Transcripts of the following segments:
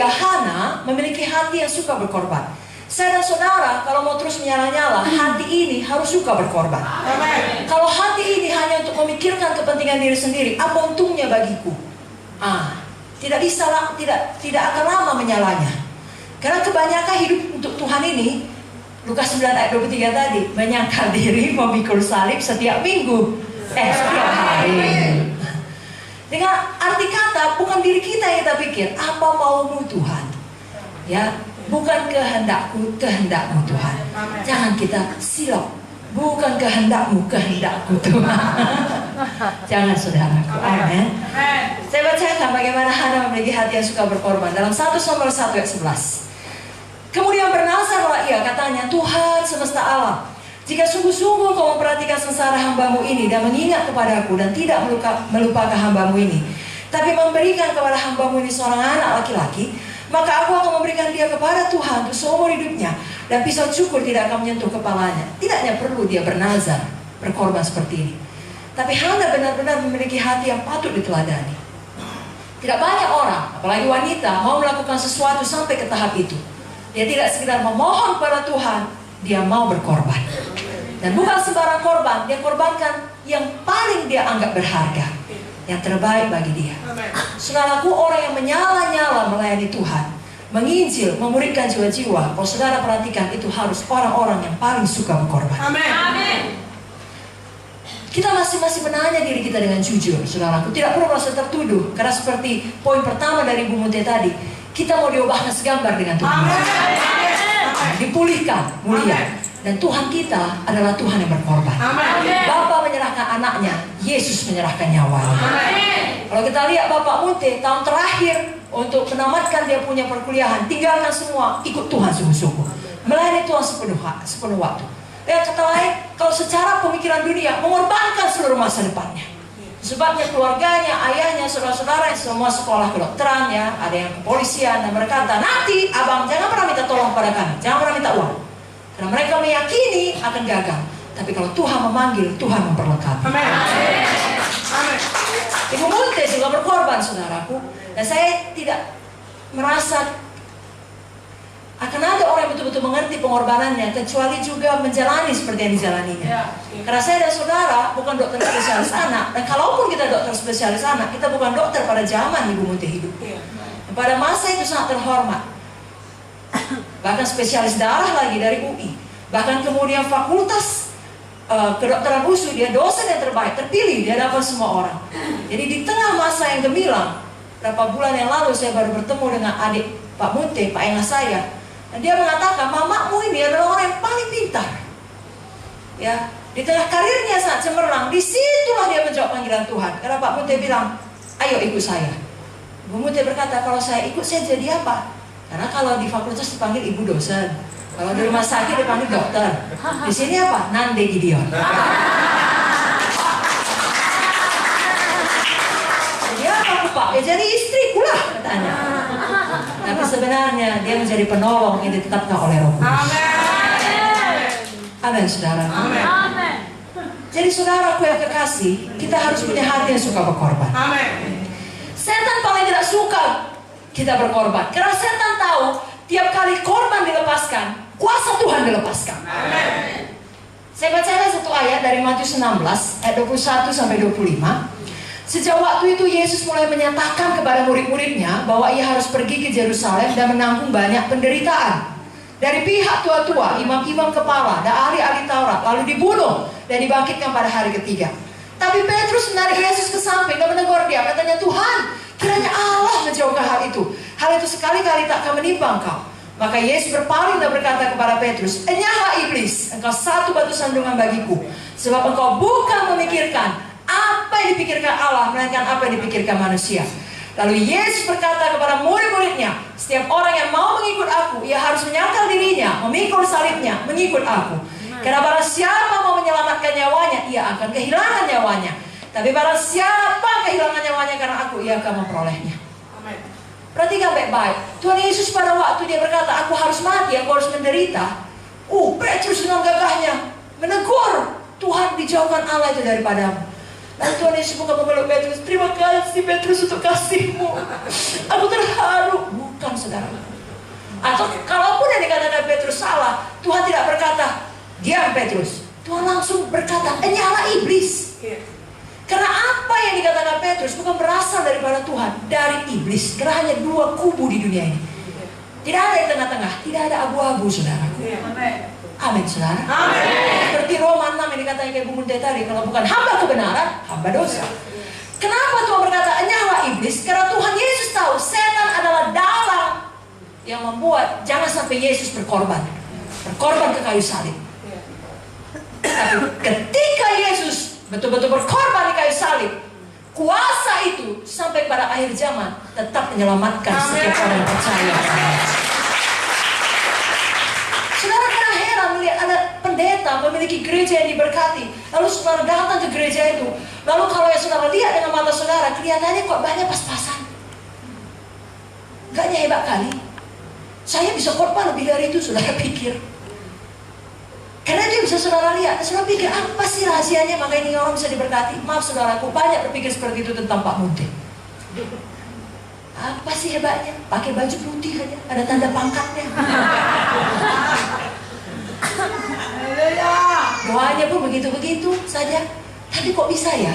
dia Hana memiliki hati yang suka berkorban. Saya dan saudara kalau mau terus menyala-nyala, hati ini harus suka berkorban. Kalau hati ini hanya untuk memikirkan kepentingan diri sendiri, apa untungnya bagiku? Tidak akan lama menyalanya. Karena kebanyakan hidup untuk Tuhan ini, Lukas 9 ayat 23 tadi, menyangkal diri memikul salib setiap minggu, setiap hari. Dengan arti kata, bukan diri kita yang kita pikir, apa maumu Tuhan? Ya, bukan kehendakku, kehendakmu Tuhan. Jangan kita silap. Bukan kehendakmu, kehendakku Tuhan. Jangan saudaraku. Amin. Saya bacakan bagaimana Hana memiliki hati yang suka berkorban dalam 1 Samuel 1 ayat 11. Kemudian bernazarlah ia, katanya, Tuhan semesta alam, jika sungguh-sungguh kau memperhatikan sengsara hambamu ini dan mengingat kepadaku dan tidak melupakan hambamu ini, tapi memberikan kepada hambamu ini seorang anak laki-laki, maka aku akan memberikan dia kepada Tuhan untuk seumur hidupnya, dan pisau cukur tidak akan menyentuh kepalanya. Tidaknya perlu dia bernazar, berkorban seperti ini. Tapi Hana benar-benar memiliki hati yang patut diteladani. Tidak banyak orang, apalagi wanita, mau melakukan sesuatu sampai ke tahap itu. Dia tidak sekedar memohon kepada Tuhan, dia mau berkorban. Dan bukan sembarang korban, dia korbankan yang paling dia anggap berharga, yang terbaik bagi dia. Saudaraku, orang yang menyala-nyala melayani Tuhan, menginjil, memuridkan jiwa-jiwa, kalau saudara perhatikan, itu harus orang-orang yang paling suka berkorban. Amin. Kita masing-masing menanya diri kita dengan jujur, saudaraku. Tidak perlu merasa tertuduh, karena seperti poin pertama dari Ibu Munte tadi, kita mau diubahkan segambar dengan Tuhan. Dipulihkan, mulia. Dan Tuhan kita adalah Tuhan yang berkorban. Bapa menyerahkan anaknya, Yesus menyerahkan nyawanya. Kalau kita lihat Bapak Munte, tahun terakhir untuk menamatkan dia punya perkuliahan, tinggalkan semua, ikut Tuhan sungguh-sungguh, melayani Tuhan sepenuh waktu. Dengan kata lain, kalau secara pemikiran dunia, mengorbankan seluruh masa depannya. Sebabnya keluarganya, ayahnya, saudara-saudara semua sekolah kedokteran, ya, ada yang kepolisian, dan berkata, nanti abang jangan pernah minta tolong pada kami, jangan pernah minta uang, karena mereka meyakini akan gagal. Tapi kalau Tuhan memanggil, Tuhan memperlengkapi. Ibu Munte juga berkorban, saudaraku, dan saya tidak merasa akan ada orang yang betul-betul mengerti pengorbanannya, kecuali juga menjalani seperti yang dijalaninya. Karena saya dan saudara bukan dokter spesialis anak, dan kalaupun kita dokter spesialis anak, kita bukan dokter pada zaman Ibu Munte hidup. Pada masa itu sangat terhormat. Bahkan spesialis darah lagi dari UI. Bahkan kemudian fakultas kedokteran USU, dia dosen yang terbaik, terpilih di hadapan semua orang. Jadi di tengah masa yang gemilang, berapa bulan yang lalu saya baru bertemu dengan adik Pak Munte, Pak Engah saya. Dan dia mengatakan, mamamu ini adalah orang yang paling pintar. Ya, di tengah karirnya sangat cemerlang, disitulah dia menjawab panggilan Tuhan. Karena Pak Munte bilang, ayo ikut saya. Bu Munte berkata, kalau saya ikut saya jadi apa? Karena kalau di fakultas dipanggil ibu dosen, kalau di rumah sakit dipanggil dokter. Di sini apa? Nande Gideon. Jadi apa Pak? Ya jadi istriku lah, katanya. Tapi sebenarnya dia menjadi penolong yang ditetapkan oleh Roh Kudus. Amin, saudara. Amin. Jadi saudaraku yang kekasih, kita harus punya hati yang suka berkorban. Setan paling tidak suka kita berkorban, karena setan tahu tiap kali korban dilepaskan, kuasa Tuhan dilepaskan. Saya bacakan satu ayat dari Matius 16 ayat 21 sampai 25. Sejak waktu itu Yesus mulai menyatakan kepada murid-muridnya bahwa ia harus pergi ke Yerusalem dan menanggung banyak penderitaan dari pihak tua-tua, imam-imam kepala, dan ahli-ahli Taurat, lalu dibunuh dan dibangkitkan pada hari ketiga. Tapi Petrus menarik Yesus ke samping dan menegur dia, katanya, Tuhan, kiranya Allah menjauhkan hal itu. Hal itu sekali-kali tak akan menimpa engkau. Maka Yesus berpaling dan berkata kepada Petrus, enyahlah iblis, engkau satu batu sandungan bagiku, sebab engkau bukan memikirkan apa yang dipikirkan Allah, melainkan apa yang dipikirkan manusia. Lalu Yesus berkata kepada murid-muridnya, setiap orang yang mau mengikut aku, ia harus menyangkal dirinya, memikul salibnya, mengikut aku. Karena barang siapa mau menyelamatkan nyawanya, ia akan kehilangan nyawanya. Tapi barang siapa kehilangan nyawanya karena aku, ia akan memperolehnya. Perhatikan baik-baik. Tuhan Yesus pada waktu dia berkata, aku harus mati, aku harus menderita. Petrus dengan gagahnya menegur, Tuhan, dijauhkan Allah itu daripadamu. Dan Tuhan Yesus bukan memeluk Petrus, terima kasih Petrus untuk kasihmu, aku terharu. Bukan, saudara. Atau kalaupun yang dikatakan Petrus salah, Tuhan tidak berkata, diam Petrus. Tuhan langsung berkata, nyala iblis. Karena apa yang dikatakan Petrus bukan berasal daripada Tuhan, dari iblis. Karena hanya dua kubu di dunia ini. Tidak ada yang tengah-tengah, tidak ada abu-abu, saudara. Amin, saudara. Amin. Seperti Roma 6 yang dikatakan kayak Bu Munte tadi, kalau bukan hamba kebenaran, hamba dosa. Kenapa Tuhan berkata nyala iblis? Karena Tuhan Yesus tahu setan adalah dalang yang membuat jangan sampai Yesus berkorban ke kayu salib. Tapi ketika Yesus betul-betul berkorban di kayu salib, kuasa itu sampai pada akhir zaman tetap menyelamatkan setiap orang yang percaya. Saudara kadang heran melihat ada pendeta memiliki gereja yang diberkati, lalu saudara datang ke gereja itu, lalu kalau yang saudara lihat dengan mata saudara, kelihatannya kok banyak pas-pasan. Gaknya hebat kali. Saya bisa khotbah lebih dari itu, saudara pikir. Karena dia bisa saudara lihat, saudara pikir apa sih rahasianya maka ini orang bisa diberkati. Maaf saudaraku, banyak berpikir seperti itu tentang Pak Munte. Apa sih hebatnya? Pakai baju putih aja, ada tanda pangkatnya. Doanya pun begitu-begitu saja. Tapi kok bisa ya?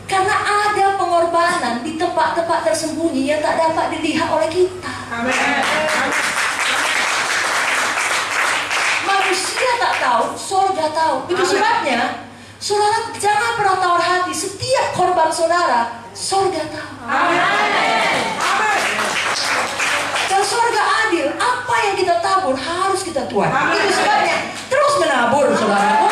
Karena ada pengorbanan di tempat-tempat tersembunyi yang tak dapat dilihat oleh kita. Manusia tak tahu, surga tahu. Itu sebabnya saudara jangan pernah tawar hati. Setiap korban saudara, surga tahu. Dan surga adil. Apa yang kita tabur harus kita tuai. Itu sebabnya terus menabur, saudara.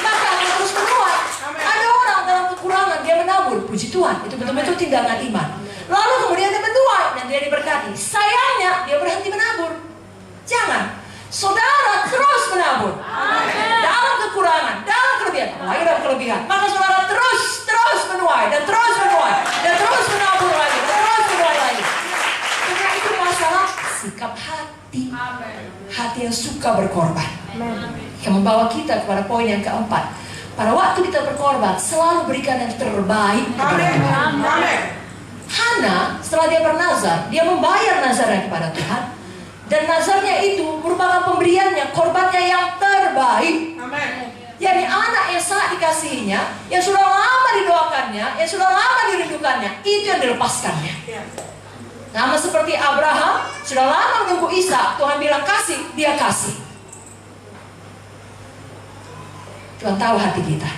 Maka akan terus menuai. Ada orang dalam kekurangan dia menabur. Puji Tuhan, itu betul-betul tindakan iman. Lalu kemudian dia menuai dan dia diberkati. Sayangnya dia berhenti menabur. Jangan. Saudara terus menabur. Dalam kekurangan, dalam kelebihan, lagi dalam kelebihan. Maka saudara terus menuai dan terus menuai dan terus menabur lagi dan terus menuai lagi. Karena itu masalah sikap hati. Hati yang suka berkorban. Yang membawa kita kepada poin yang keempat. Pada waktu kita berkorban, selalu berikan yang terbaik kepada Tuhan. Hana, setelah dia bernazar, dia membayar nazarnya kepada Tuhan. Dan nazarnya itu merupakan pemberiannya, korbannya yang terbaik. Yakni anak yang sangat dikasihinya, yang sudah lama didoakannya, yang sudah lama dirindukannya, itu yang dilepaskannya. Sama seperti Abraham, sudah lama menunggu Ishak, Tuhan bilang kasih, dia kasih. Tuhan tahu hati kita.